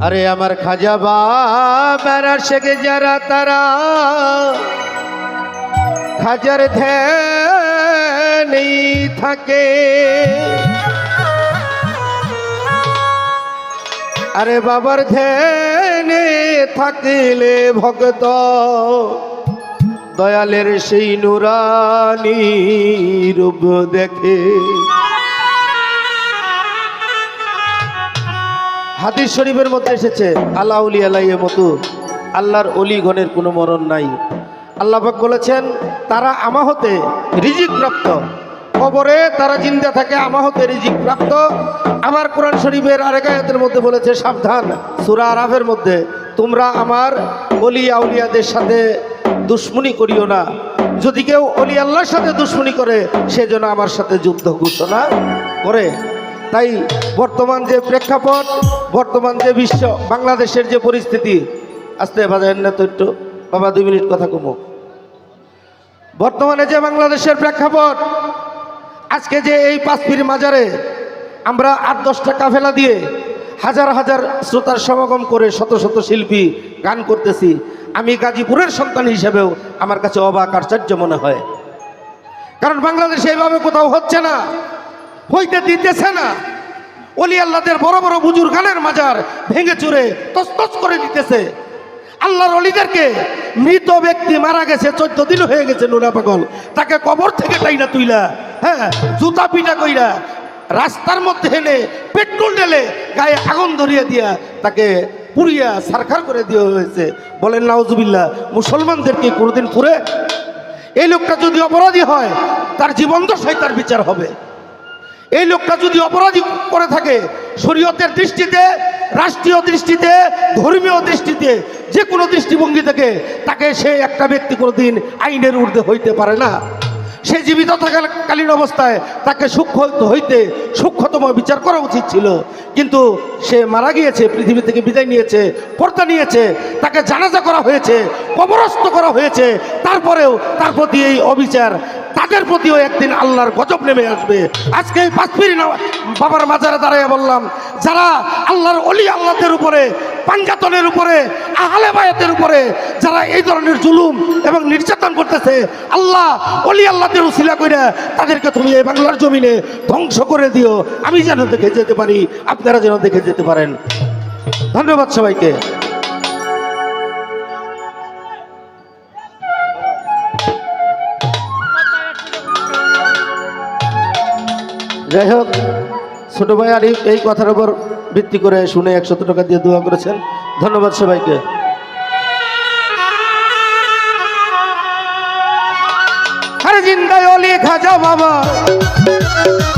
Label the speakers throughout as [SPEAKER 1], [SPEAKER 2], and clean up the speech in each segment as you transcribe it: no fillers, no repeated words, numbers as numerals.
[SPEAKER 1] আরে আমার খাজা বাবার শেখে যারা তারা খাজার ধ্যানেই থাকে। আরে বাবার ধ্যানে থাকিলে ভক্ত দয়ালের সেই নুরানি রূপ দেখে। হাদিস শরীফের মধ্যে এসেছে আল্লাহ উলি আলাইয়ের মতো আল্লাহর অলিগণের কোনো মরণ নাই। আল্লাহ পাক বলেছেন তারা আমা হতে রিজিক প্রাপ্ত, কবরে তারা জিন্দা থাকে আমা হতে রিজিক প্রাপ্ত। আমার কোরআন শরীফের আরেক আয়াতের মধ্যে বলেছে সাবধান, সূরা আরাফের মধ্যে, তোমরা আমার অলি আউলিয়াদের সাথে দুশ্মনী করিও না, যদি কেউ অলি আল্লাহর সাথে দুশ্মনী করে সে যেন আমার সাথে যুদ্ধ ঘোষণা করে। তাই বর্তমান যে প্রেক্ষাপট, বর্তমান যে বিশ্ব বাংলাদেশের যে পরিস্থিতি, আসতে বাজারেন না তো একটু বাবা 2 মিনিট কথা কমো। বর্তমানে যে বাংলাদেশের প্রেক্ষাপট, আজকে যে এই 5 পীর মাজারে আমরা 8-10টা কাফেলা দিয়ে হাজার হাজার শ্রোতার সমাগম করে শত শত শিল্পী গান করতেছি, আমি গাজীপুরের সন্তান হিসেবেও আমার কাছে অবাক আশ্চর্য মনে হয়। কারণ বাংলাদেশে এইভাবে কোথাও হচ্ছে না, হইতে দিতেছে না। অলি আল্লাহদের বড় বড় বুজুর গানের মাজার ভেঙে চুরে তছতছ করে দিতেছে। আল্লাহর অলিদেরকে, মৃত ব্যক্তি মারা গেছে 14 দিন হয়ে গেছে নুরা পাগল, তাকে কবর থেকে টাইনা তুইলা, হ্যাঁ, জুতা পিটা কইরা রাস্তার মধ্যে এনে পেট্রোল ঢেলে গায়ে আগুন ধরিয়ে দিয়া তাকে পুড়িয়া সারখার করে দেওয়া হয়েছে। বলেন নাউজুবিল্লাহ। মুসলমানদেরকে কোনোদিন পুরে? এই লোকটা যদি অপরাধী হয় তার জীবন দশায় তার বিচার হবে। এই লোকটা যদি অপরাধী করে থাকে শরীয়তের দৃষ্টিতে, রাষ্ট্রীয় দৃষ্টিতে, ধর্মীয় দৃষ্টিতে, যে কোনো দৃষ্টিভঙ্গি থেকে তাকে সে একটা ব্যক্তি কোনোদিন আইনের ঊর্ধ্বে হইতে পারে না। সে জীবিত থাকাকালীন অবস্থায় তাকে সূক্ষ্ম হইতে সূক্ষ্মতম বিচার করা উচিত ছিল, কিন্তু সে মারা গিয়েছে, পৃথিবী থেকে বিদায় নিয়েছে, পর্দা নিয়েছে, তাকে জানাজা করা হয়েছে, কবরস্থ করা হয়েছে, তারপরেও তার প্রতি এই অবিচার, তাদের প্রতিও একদিন আল্লাহর গজব নেমে আসবে। আজকে এই 5 পীর বাবার মাজারে দাঁড়িয়ে বললাম, যারা আল্লাহর অলি আল্লাহদের উপরে, পাঞ্জাতনের উপরে, আহলে বায়াতের উপরে যারা এই ধরনের জুলুম এবং নির্যাতন করতেছে, আল্লাহ অলি আল্লাহদের উসিলা কইরা তাদেরকে তুমি এই বাংলার জমিনে ধ্বংস করে দিও, আমি যেন দেখে যেতে পারি, আপনারা যেন দেখে যেতে পারেন। ধন্যবাদ সবাইকে। যাই হোক, ছোট ভাই আরিফ এই কথার উপর ভিত্তি করে শুনে 100 টাকা দিয়ে দোয়া করেছেন। ধন্যবাদ সবাইকে। আরে জিন্দায় অলি খাজা বাবা,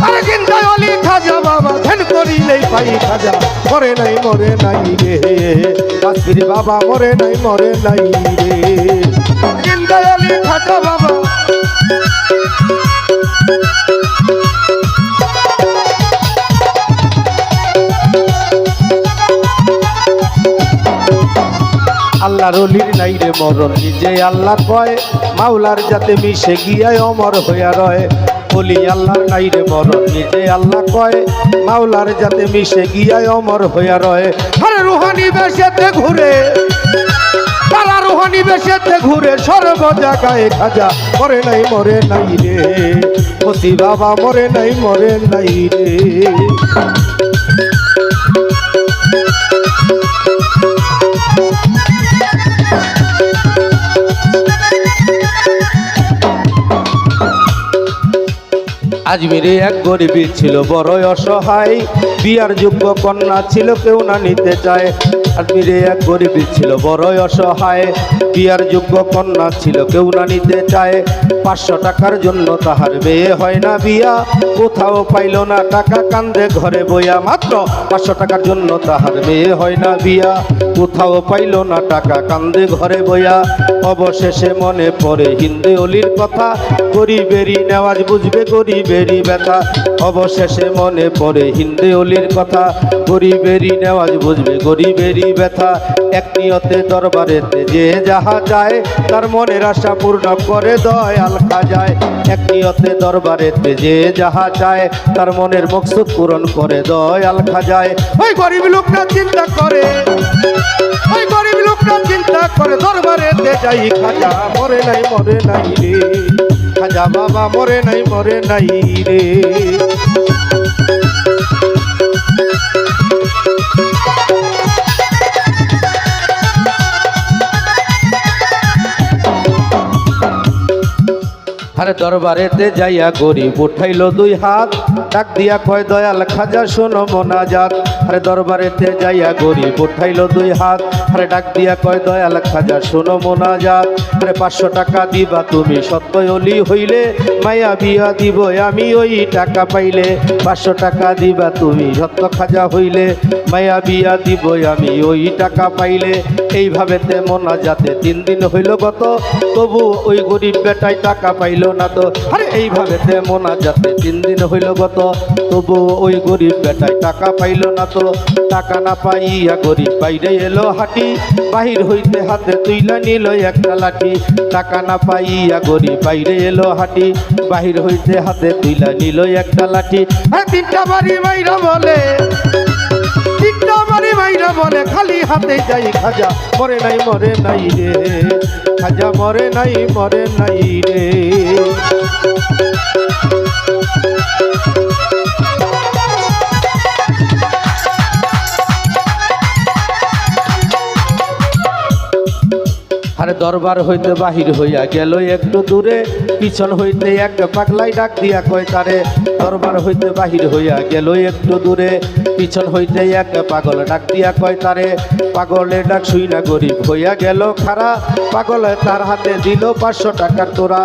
[SPEAKER 1] আরে জিন্দায় অলি খাজা বাবা, ধ্যান করিলেই পাই খাজা, মরে নাই মরে নাই রে, 5 পীর বাবা মরে নাই মরে নাই রে, জিন্দায় অলি খাজা বাবা। আল্লাহর অলির নাই রে মরণ, নিজে আল্লাহ কয়, মাওলার যাতে মিশে গিয়ায় অমর হইয়া রয়। অলি আল্লাহর নাই রে মরণ, নিজে আল্লাহ কয়, মাওলার যাতে মিশে গিয়ায় অমর হইয়া রয়। আরে রুহানি বেশেতে ঘুরে, তারা রুহানি বেশেতে ঘুরে সর্ব জায়গায় খাজা, মরে নাই মরে নাই রে, পতি বাবা মরে নাই মরে নাই রে। আজমিরে এক গরিবী ছিল বড়ই অসহায়, বিয়ার যোগ্য কন্যা ছিল কেউ না নিতে চায়। আজমিরে এক গরিবী ছিল বড়ই অসহায়, বিয়ার যোগ্য কন্যা ছিল কেউ না নিতে চায়। 500 টাকার জন্য তাহার বিয়ে হয় না বিয়া, কোথাও পাইল না টাকা কান্দে ঘরে বইয়া। মাত্র 500 টাকার জন্য তাহার বিয়ে হয় না বিয়া, কোথাও পাইল না টাকা কান্দে ঘরে বইয়া। অবশেষে মনে পড়ে হিন্দে অলির কথা, গরিবেরই নেওয়াজ বুঝবে গরিবের গরিবেরই ব্যথা। অবশেষে মনে পড়ে হিন্দে অলির কথা, গরিবেরই নেওয়াজ বুঝবে গরিবেরই ব্যথা। এক নিয়তে দরবারেতে যে যাহা যায়, তার মনের আশা পূর্ণ করে দয়াল খাজায়। এক নিয়তে দরবারেতে যে যাহা চায়, তার মনের মকসুদ পূরণ করে দয়াল খাজায়। ওই গরিব লোকটা চিন্তা করে, ওই গরিব লোকটা চিন্তা করে দরবারেতে যাই খাজা মরে নাই রে, খাজা বাবা মরে নাই রে। আরে দরবারেতে যাইয়া গরিব উঠাইল দুই হাত, ডাক দিয়া কয় দয়াল খাজা শোনো মোনাজাত। আরে দরবারেতে যাইয়া গরিব উঠাইল দুই হাত, আরে ডাক দিয়া কয় দয়াল খাজা শোনো মোনাজাত। আরে 500 টাকা দিবা তুমি সত্যই অলি হইলে, মায়া বিয়া দিব আমি ওই টাকা পাইলে। 500 টাকা দিবা তুমি সত্য খাজা হইলে, মায়া বিয়া দিব আমি ওই টাকা পাইলে। এইভাবেতে মোনাজাতে 3 দিন হইল গত, তবু ওই গরিব বেটায় টাকা পাইল না তো। আরে এইভাবেতে মোনাজাতে 3 দিন হইল গত, তবু ওই গরিব বেটায় টাকা পাইল না তো। টাকা না পাইয়া গরিব বাইরে এলো হাঁটি, বাহির হইতে হাতে তুইলা নিল একটা লাঠি। টাকা না পাইয়া গরিব বাইরে এলো হাঁটি, বাহির হইতে হাতে তুইলা নিল একটা লাঠি। আর 3টা বাড়ি মাইরা বলে, 3টা বাড়ি মাইরা বলে খালি হাতে যাই খাজা মরে নাই রে, খাজা মরে নাই রে। আরে দরবার হইতে বাহির হইয়া গেল একটু দূরে, পিছন হইতে এক পাগলাই ডাক দিয়া কয় তারে। দরবার হইতে বাহির হইয়া গেল একটু দূরে, পিছন হইতে এক পাগল ডাক দিয়া কয় তারে। পাগলের ডাক শুই না গরিব হইয়া গেল খারা, পাগলে তার হাতে দিল 500 টাকার তোরা।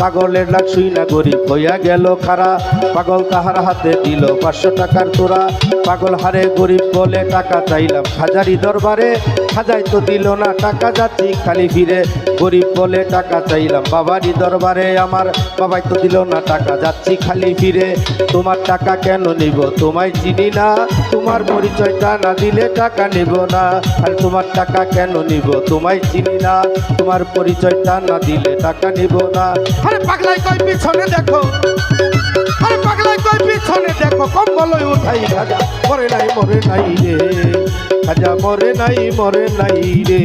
[SPEAKER 1] পাগলের ডাক শুই না গরিব হইয়া গেল খারা, পাগল তাহার হাতে দিল 500 টাকার তোরা। পাগল হারে গরিব বলে টাকা চাইলাম খাজারি দরবারে, খাজাই তো দিল না টাকা যাচ্ছি খালি ফিরে। গরিব বলে টাকা চাইলাম বাবারি দরবারে, আমার বাবাই তো দিল না টাকা যাচ্ছি খালি ফিরে। তোমার টাকা কেন নিব তোমায় চিনি না, তোমার পরিচয়টা না দিলে টাকা নিব না। আর তোমার টাকা কেন নিব তোমায় চিনি না, তোমার পরিচয়টা না দিলে টাকা নিব না। আরে পাগলাই কই পিছনে দেখো, আরে পাগলাই কই পিছনে দেখো, কম্বল উঠাই খাজা মরে নাই রে, খাজা মরে নাই রে।